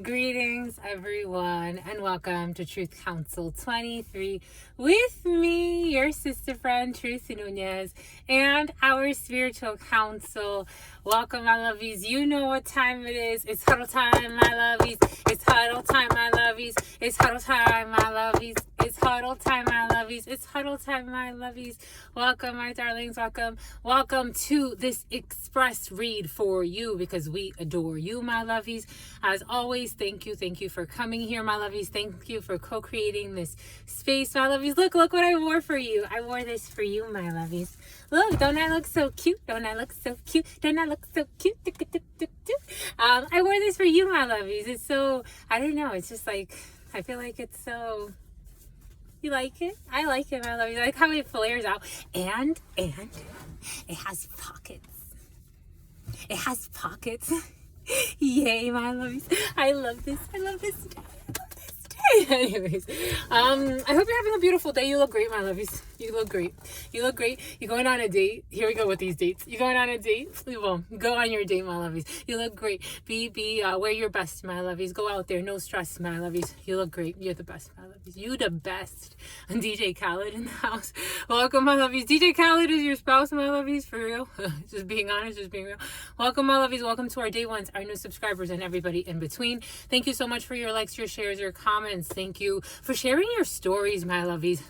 Greetings, everyone, and welcome to Truth Council 23 with me, your sister friend, Truth Nunez, and our spiritual council. Welcome, my lovies. You know what time it is. It's huddle time, my lovies. It's huddle time, my lovies. It's huddle time, my lovies. It's huddle time, my lovies. It's huddle time, my lovies. Welcome, my darlings. Welcome. Welcome to this express read for you because we adore you, my lovies. As always, thank you for coming here, my lovies. Thank you for co-creating this space, my lovies. Look what I wore for you. I wore this for you, my lovies. Look, don't I look so cute? Don't I look so cute? Don't I look so cute? I wore this for you, my lovies. It's so, I don't know, it's just like, I feel like it's so, you like it? I like it, my lovies. I like how it flares out. And it has pockets. It has pockets. Yay, my lovies. I love this. I love this day. Anyways, I hope you're having a beautiful day. You look great, my lovies. You look great. You look great. You're going on a date. Here we go with these dates. You're going on a date. Well, go on your date, my lovies. You look great. Wear your best, my lovies. Go out there. No stress, my lovies. You look great. You're the best, my lovies. You the best. And DJ Khaled in the house. Welcome, my lovies. DJ Khaled is your spouse, my lovies. For real. Just being honest, just being real. Welcome, my lovies. Welcome to our day ones, our new subscribers, and everybody in between. Thank you so much for your likes, your shares, your comments. Thank you for sharing your stories, my lovies.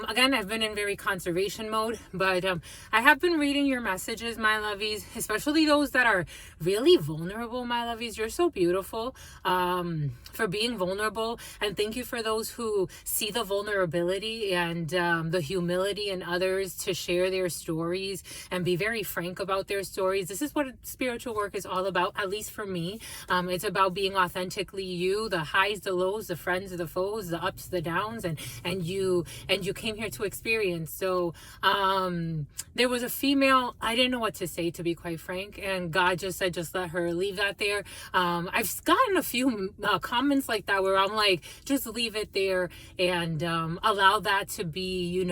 Again, I've been in very conservation mode, but I have been reading your messages, my lovies, especially those that are really vulnerable, my lovies. You're so beautiful for being vulnerable, and thank you for those who see the vulnerability and the humility in others to share their stories and be very frank about their stories. This is what spiritual work is all about, at least for me. It's about being authentically you, the highs, the lows, the friends, the foes, the ups, the downs, and you came here to experience. So there was a female, I didn't know what to say, to be quite frank, and God just said, just let her leave that there. I've gotten a few comments like that where I'm like, just leave it there and allow that to be,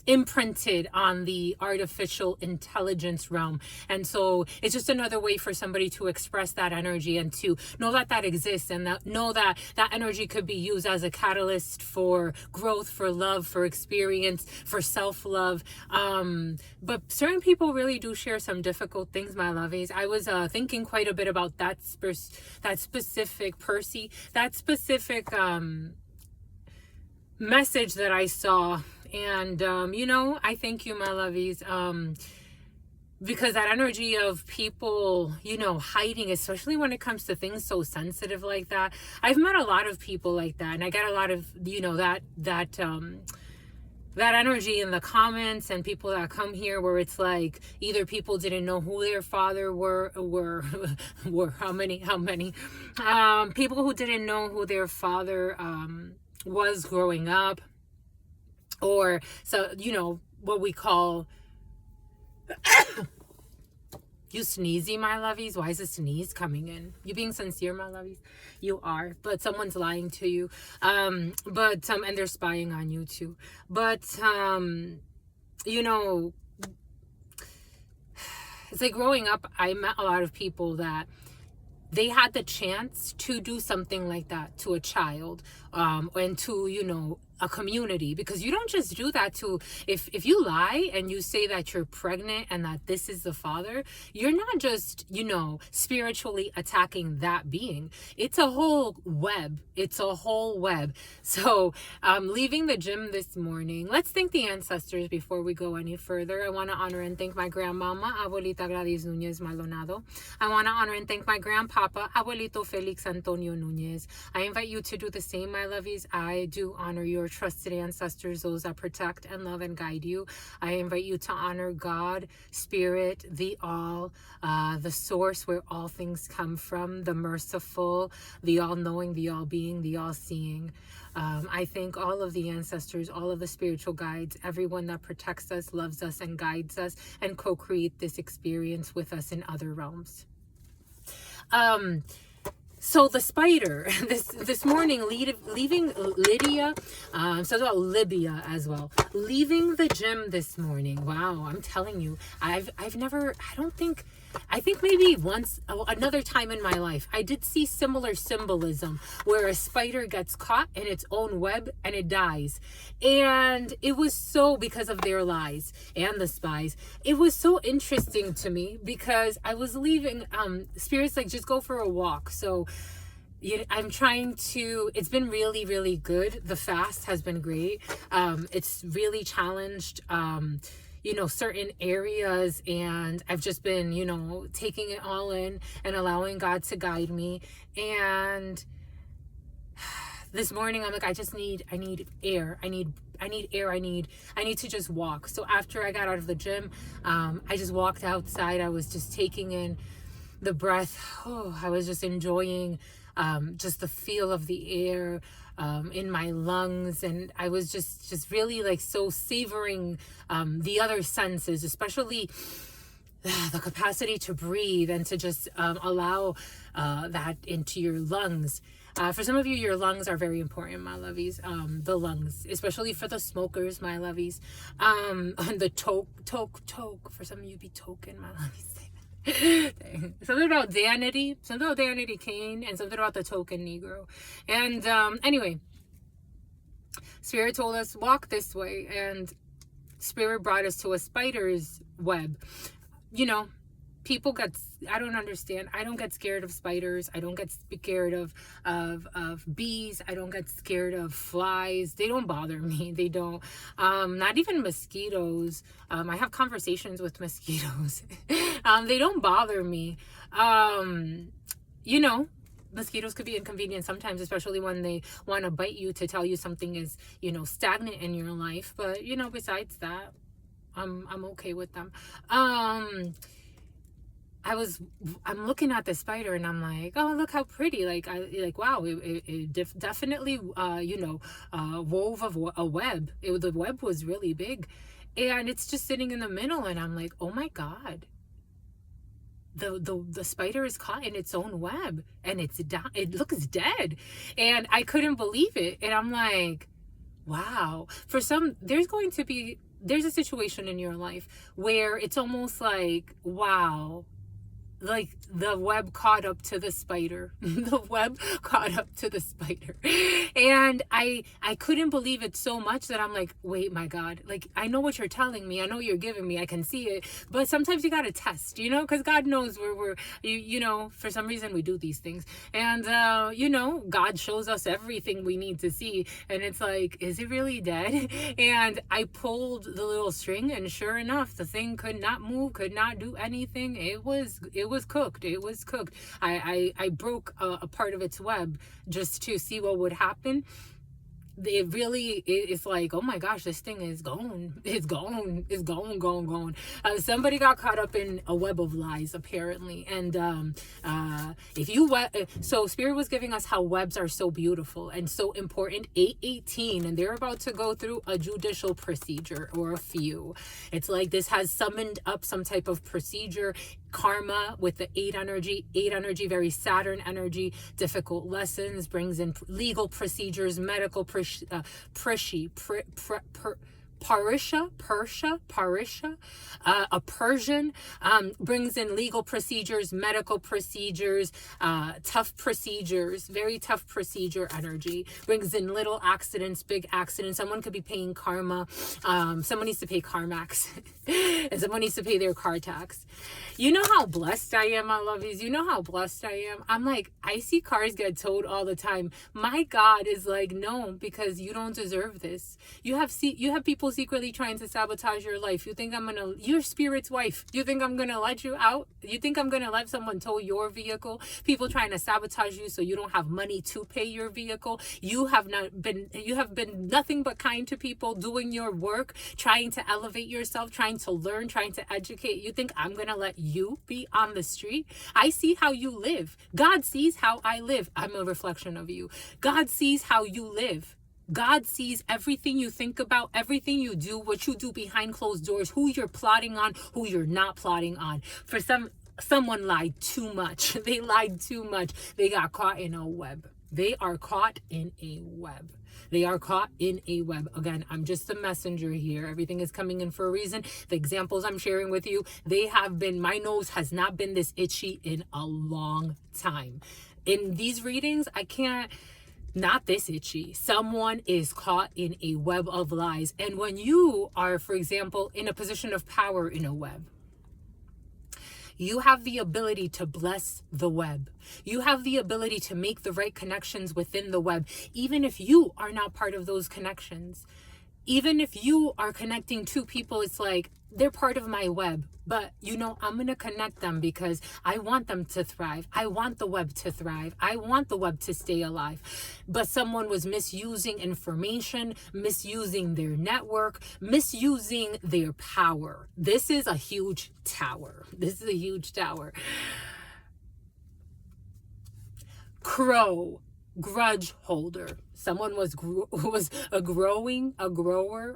imprinted on the artificial intelligence realm. And so it's just another way for somebody to express that energy and to know that that exists, and know that that energy could be used as a catalyst for growth, for love, for experience, for self-love. But certain people really do share some difficult things, my lovies. I was thinking quite a bit about that specific Percy, that specific message that I saw. And, I thank you, my lovies. Because that energy of people, hiding, especially when it comes to things so sensitive like that. I've met a lot of people like that, and I get a lot of, that energy in the comments, and people that come here where it's like either people didn't know who their father were how many people who didn't know who their father was growing up, or so what we call you sneezy, my lovies. Why is a sneeze coming in? You being sincere, my lovies? You are, but someone's lying to you. And they're spying on you too. But it's like growing up, I met a lot of people that they had the chance to do something like that to a child, and to, a community, because you don't just do that to, if you lie and you say that you're pregnant and that this is the father, you're not just, spiritually attacking that being. It's a whole web. So leaving the gym this morning, let's thank the ancestors before we go any further. I want to honor and thank my grandmama, Abuelita Gladys Nunez Maldonado. I want to honor and thank my grandpapa, Abuelito Felix Antonio Nunez. I invite you to do the same, my lovies. I do honor your trusted ancestors, those that protect and love and guide you. I invite you to honor God, Spirit, the All, the source where all things come from, the merciful, the all-knowing, the all-being, the all-seeing. I thank all of the ancestors, all of the spiritual guides, everyone that protects us, loves us, and guides us, and co-create this experience with us in other realms. So the spider, this morning, leaving Lydia, so about Libya as well, leaving the gym this morning. Wow, I'm telling you, I've never, I think maybe once, another time in my life, I did see similar symbolism where a spider gets caught in its own web and it dies. And it was so, because of their lies and the spies, it was so interesting to me because I was leaving, spirits like, just go for a walk. So I'm trying to, it's been really, really good. The fast has been great. It's really challenged, certain areas, and I've just been, taking it all in and allowing God to guide me. And this morning I'm like, I need air. I need air. I need to just walk. So after I got out of the gym, I just walked outside. I was just taking in the breath. I was just enjoying just the feel of the air in my lungs, and I was just really like so savoring the other senses, especially the capacity to breathe and to just allow that into your lungs. For some of you, your lungs are very important, my lovies. The lungs, especially for the smokers, my lovies. The toke. For some of you, be token, my lovies. Something about Danity Kane, and something about the token Negro. And anyway, Spirit told us walk this way, and Spirit brought us to a spider's web. People I don't understand. I don't get scared of spiders. I don't get scared of bees. I don't get scared of flies. They don't bother me. They don't. Not even mosquitoes. I have conversations with mosquitoes. They don't bother me. Mosquitoes could be inconvenient sometimes, especially when they want to bite you to tell you something is, stagnant in your life. But, besides that, I'm okay with them. I'm looking at the spider and I'm like, oh, look how pretty. Wow, it definitely, wove a web. The web was really big, and it's just sitting in the middle. And I'm like, oh my God, the spider is caught in its own web, and it looks dead. And I couldn't believe it. And I'm like, wow. For some, there's a situation in your life where it's almost like, wow, like the web caught up to the spider. The web caught up to the spider. And I couldn't believe it so much that I'm like, wait, my God, like, I know what you're telling me. I know you're giving me, I can see it. But sometimes you got to test, because God knows for some reason we do these things. And, God shows us everything we need to see. And it's like, is it really dead? And I pulled the little string, and sure enough, the thing could not move, could not do anything. It was cooked. It was cooked. I broke a part of its web just to see what would happen. It's like, oh my gosh, this thing is gone. It's gone. Somebody got caught up in a web of lies, apparently. And so Spirit was giving us how webs are so beautiful and so important. 818, and they're about to go through a judicial procedure, or a few. It's like this has summoned up some type of procedure. Karma with the 8 energy, very Saturn energy, difficult lessons, brings in legal procedures, medical Parisha, a Persian, brings in legal procedures, medical procedures, tough procedures, very tough procedure energy, brings in little accidents, big accidents. Someone could be paying karma. Someone needs to pay CarMax, and someone needs to pay their car tax. You know how blessed I am, my lovies? You know how blessed I am? I'm like, I see cars get towed all the time. My God is like, no, because you don't deserve this. You have people secretly trying to sabotage your life. You think you're Spirit's wife. You think I'm gonna let you out? You think I'm gonna let someone tow your vehicle? People trying to sabotage you so you don't have money to pay your vehicle. You have been nothing but kind to people, doing your work, trying to elevate yourself, trying to learn, trying to educate. You think I'm gonna let you be on the street? I see how you live. God sees how I live. I'm a reflection of you. God sees how you live. God sees everything you think about, everything you do, what you do behind closed doors, who you're plotting on, who you're not plotting on. For some Someone lied too much. They lied too much. They got caught in a web. They are caught in a web. They are caught in a web. Again, I'm just a messenger here. Everything is coming in for a reason. The examples I'm sharing with you, my nose has not been this itchy in a long time. In these readings, not this itchy. Someone is caught in a web of lies. And when you are, for example, in a position of power in a web, you have the ability to bless the web. You have the ability to make the right connections within the web, even if you are not part of those connections. Even if you are connecting two people, it's like, they're part of my web, but I'm going to connect them because I want them to thrive. I want the web to thrive. I want the web to stay alive. But someone was misusing information, misusing their network, misusing their power. This is a huge tower. This is a huge tower. Crow, grudge holder. Someone was a grower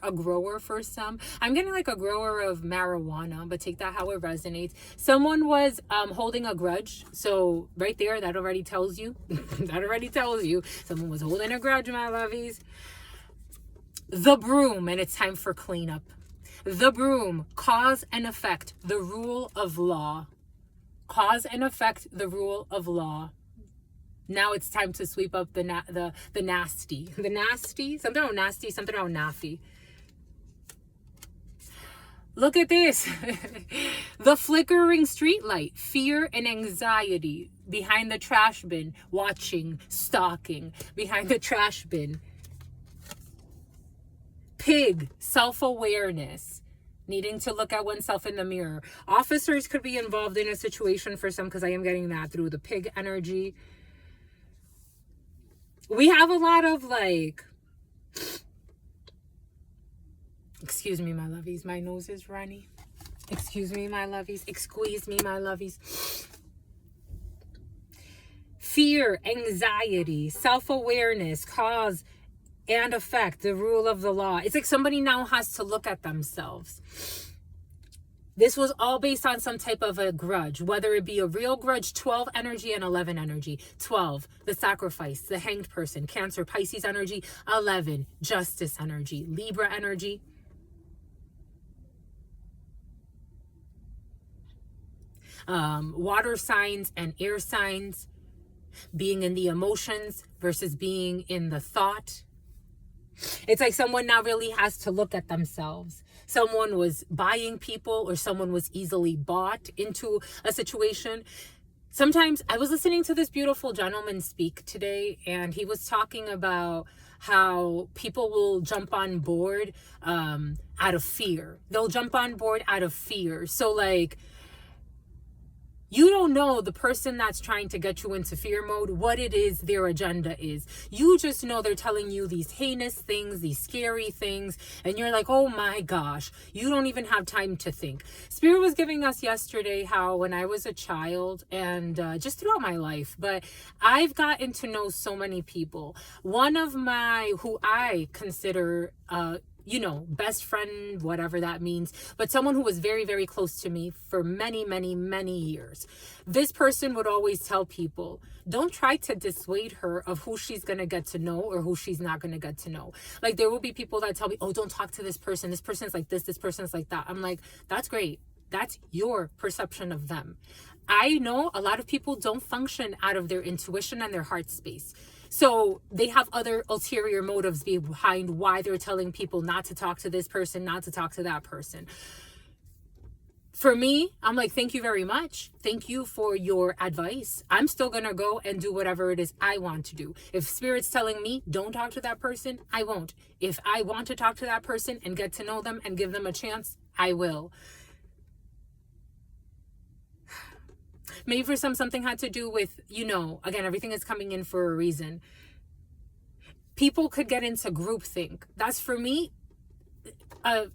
for some. I'm getting like a grower of marijuana, but take that how it resonates. Someone was holding a grudge. So right there, that already tells you. That already tells you. Someone was holding a grudge, my lovies. The broom, and it's time for cleanup. The broom, cause and effect, the rule of law. Cause and effect, the rule of law. Now it's time to sweep up the nasty. The nasty, something about nasty, something about naffy. Look at this. The flickering street light, fear and anxiety behind the trash bin, watching, stalking behind the trash bin. Pig, self-awareness, needing to look at oneself in the mirror. Officers could be involved in a situation for some, because I am getting that through the pig energy. We have a lot of excuse me, my lovies, my nose is runny. Excuse me, my lovies, excuse me, my lovies. Fear, anxiety, self-awareness, cause and effect, the rule of the law. It's like somebody now has to look at themselves. This was all based on some type of a grudge, whether it be a real grudge, 12 energy and 11 energy. 12, the sacrifice, the hanged person, Cancer, Pisces energy. 11, justice energy, Libra energy. Water signs and air signs, being in the emotions versus being in the thought. It's like someone now really has to look at themselves. Someone was buying people, or someone was easily bought into a situation. Sometimes I was listening to this beautiful gentleman speak today, and he was talking about how people will jump on board out of fear. They'll jump on board out of fear. So like, you don't know the person that's trying to get you into fear mode, what it is their agenda is. You just know they're telling you these heinous things, these scary things, and you're like, oh my gosh, you don't even have time to think. Spirit was giving us yesterday how when I was a child, and just throughout my life, but I've gotten to know so many people. One of who I consider best friend, whatever that means, but someone who was very, very close to me for many, many, many years. This person would always tell people, don't try to dissuade her of who she's going to get to know or who she's not going to get to know. Like, there will be people that tell me, oh, don't talk to this person. This person's like this person's like that. I'm like, that's great. That's your perception of them. I know a lot of people don't function out of their intuition and their heart space. So they have other ulterior motives behind why they're telling people not to talk to this person, not to talk to that person. For me, I'm like, thank you very much. Thank you for your advice. I'm still going to go and do whatever it is I want to do. If Spirit's telling me don't talk to that person, I won't. If I want to talk to that person and get to know them and give them a chance, I will. Maybe for something had to do with, again, everything is coming in for a reason. People could get into groupthink. That's for me.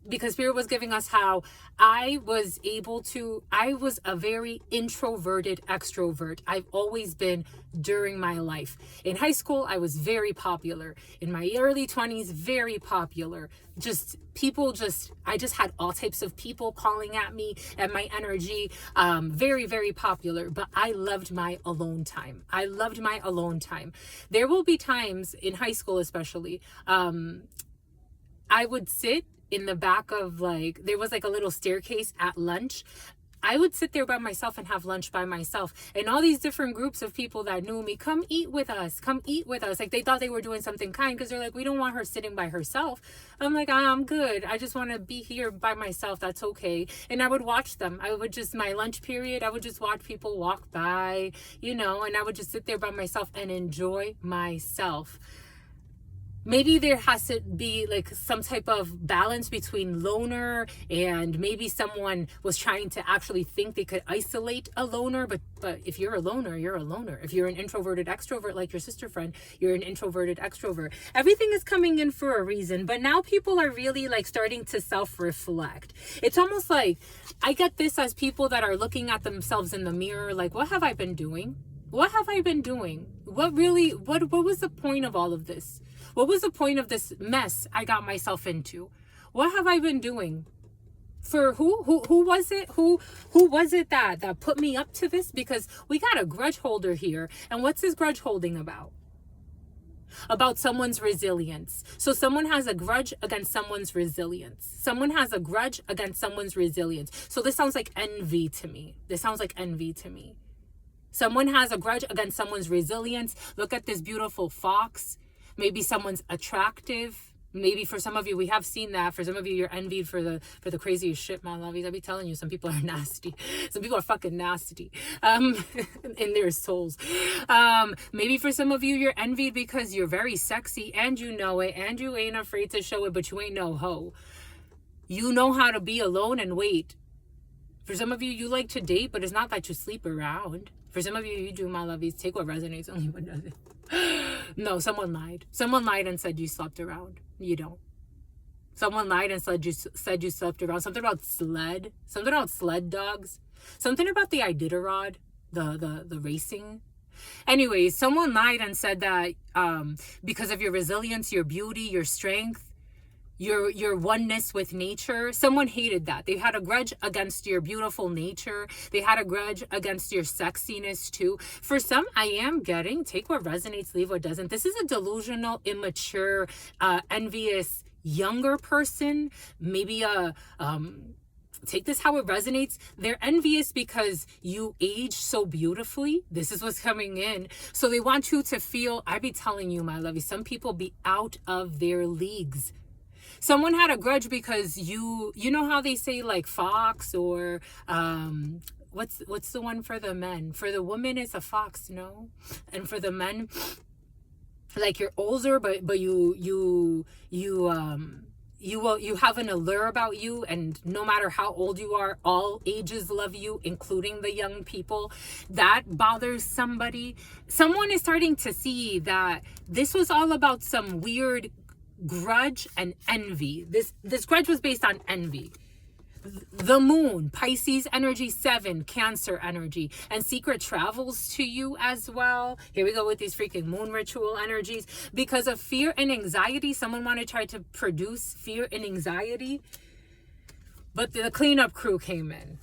because Spirit was giving us how I was a very introverted extrovert. I've always been during my life. In high school, I was very popular. In my early 20s, very popular. I just had all types of people calling at me and my energy. Very, very popular. But I loved my alone time. There will be times in high school, especially, I would sit in the back of there was a little staircase at lunch. I would sit there by myself and have lunch by myself. And all these different groups of people that knew me, come eat with us. They thought they were doing something kind because they're like, we don't want her sitting by herself. I'm like, I'm good. I just want to be here by myself. That's okay. And I would watch them. My lunch period, I would just watch people walk by, and I would just sit there by myself and enjoy myself. Maybe there has to be some type of balance between loner, and maybe someone was trying to actually think they could isolate a loner. But if you're a loner, you're a loner. If you're an introverted extrovert like your sister friend, you're an introverted extrovert. Everything is coming in for a reason. But now people are really starting to self-reflect. It's almost like I get this as people that are looking at themselves in the mirror. What have I been doing? What was the point of all of this? What was the point of this mess I got myself into? What have I been doing? For who was it? Who was it that put me up to this? Because we got a grudge holder here. And what's this grudge holding about? About someone's resilience. So someone has a grudge against someone's resilience. So this sounds like envy to me. Someone has a grudge against someone's resilience. Look at this beautiful fox. Maybe someone's attractive. Maybe for some of you, we have seen that. For some of you, you're envied for the craziest shit, my lovies. I be telling you, some people are nasty. Some people are fucking nasty in their souls. Maybe for some of you, you're envied because you're very sexy and you know it and you ain't afraid to show it, but you ain't no hoe. You know how to be alone and wait. For some of you, you like to date, but it's not that you sleep around. For some of you, you do, my lovies. Take what resonates, only what doesn't. No, someone lied. Someone lied and said you slept around. You don't. Someone lied and said you slept around. Something about sled dogs. Something about the Iditarod, the racing. Anyways, someone lied and said that because of your resilience, your beauty, your strength, your oneness with nature, someone hated that. They had a grudge against your beautiful nature. They had a grudge against your sexiness too. For some, I am getting, take what resonates, leave what doesn't. This is a delusional, immature, envious younger person. Maybe take this how it resonates. They're envious because you age so beautifully. This is what's coming in. So they want you to feel, I be telling you, my lovey, some people be out of their leagues. Someone had a grudge because you know how they say fox or what's the one for the men? For the woman it's a fox, no? And for the men, you're older, but you have an allure about you, and no matter how old you are, all ages love you, including the young people. That bothers somebody. Someone is starting to see that this was all about some weird grudge and envy. This grudge was based on envy. The moon, Pisces energy 7, Cancer energy, and secret travels to you as well. Here we go with these freaking moon ritual energies. Because of fear and anxiety, someone wanted to try to produce fear and anxiety, but the cleanup crew came in.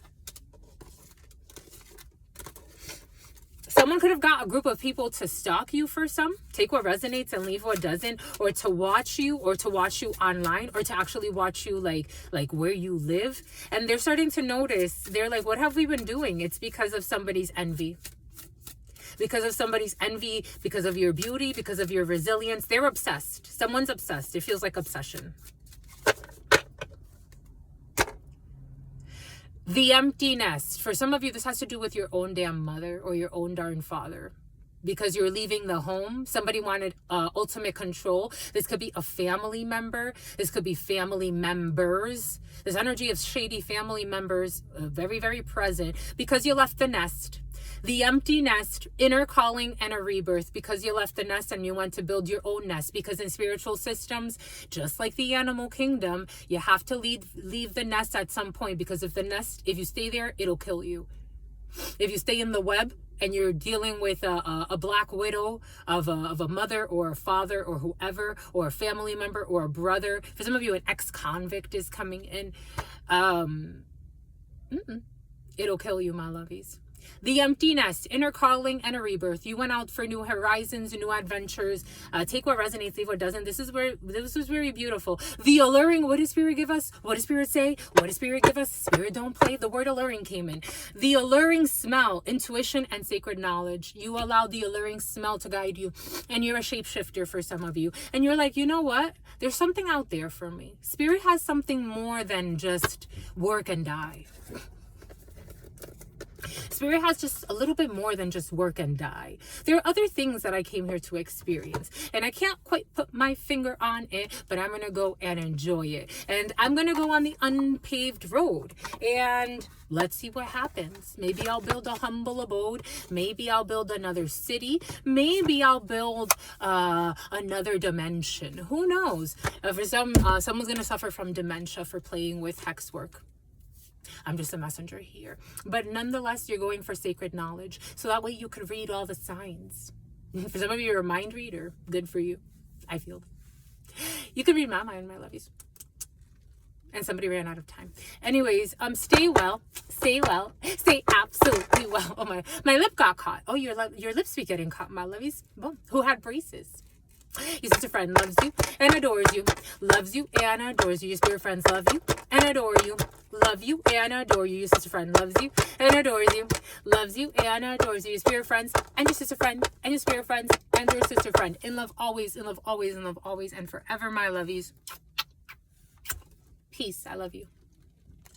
Someone could have got a group of people to stalk you for some, take what resonates and leave what doesn't, or to watch you online, or to actually watch you like where you live. And they're starting to notice, they're like, what have we been doing? It's because of somebody's envy. Because of somebody's envy, because of your beauty, because of your resilience. They're obsessed. Someone's obsessed. It feels like obsession. The empty nest. For some of you, this has to do with your own damn mother or your own darn father. because you're leaving the home. Somebody wanted ultimate control. This could be a family member. This could be family members. This energy of shady family members, very, very present, because you left the nest. The empty nest, inner calling and a rebirth, because you left the nest and you went to build your own nest. Because in spiritual systems, just like the animal kingdom, you have to leave the nest at some point, because if you stay there, it'll kill you. If you stay in the web and you're dealing with a black widow of a mother or a father or whoever, or a family member or a brother, for some of you, an ex-convict is coming in, it'll kill you, my lovies. The empty nest, inner calling and a rebirth. You went out for new horizons, new adventures. Take what resonates, leave what doesn't. This was very beautiful. The alluring, what does Spirit give us? What does Spirit say? What does Spirit give us? Spirit don't play. The word alluring came in. The alluring smell, intuition and sacred knowledge. You allow the alluring smell to guide you. And you're a shapeshifter for some of you. And you're like, you know what? There's something out there for me. Spirit has something more than just work and die. Spirit has just a little bit more than just work and die. There are other things that I came here to experience, and I can't quite put my finger on it, but I'm going to go and enjoy it. And I'm going to go on the unpaved road, and let's see what happens. Maybe I'll build a humble abode. Maybe I'll build another city. Maybe I'll build another dimension. Who knows? For someone's going to suffer from dementia for playing with hex work. I'm just a messenger here. But nonetheless, you're going for sacred knowledge. So that way you could read all the signs. For some of you, you're a mind reader. Good for you. I feel. You could read my mind, my lovies. And somebody ran out of time. Anyways, stay well. Stay well. Stay absolutely well. Oh, my lip got caught. Oh, your lips be getting caught, my lovies. Boom. Who had braces? Your sister friend loves you and adores you. Loves you and adores you. Your spirit friends love you and adore you. Love you and adore you. Your sister friend loves you and adores you. Loves you and adores you. Your spirit friends and your sister friend and your spirit friends and your sister friend. In love always, in love always, in love always, and forever, my lovies. Peace. I love you.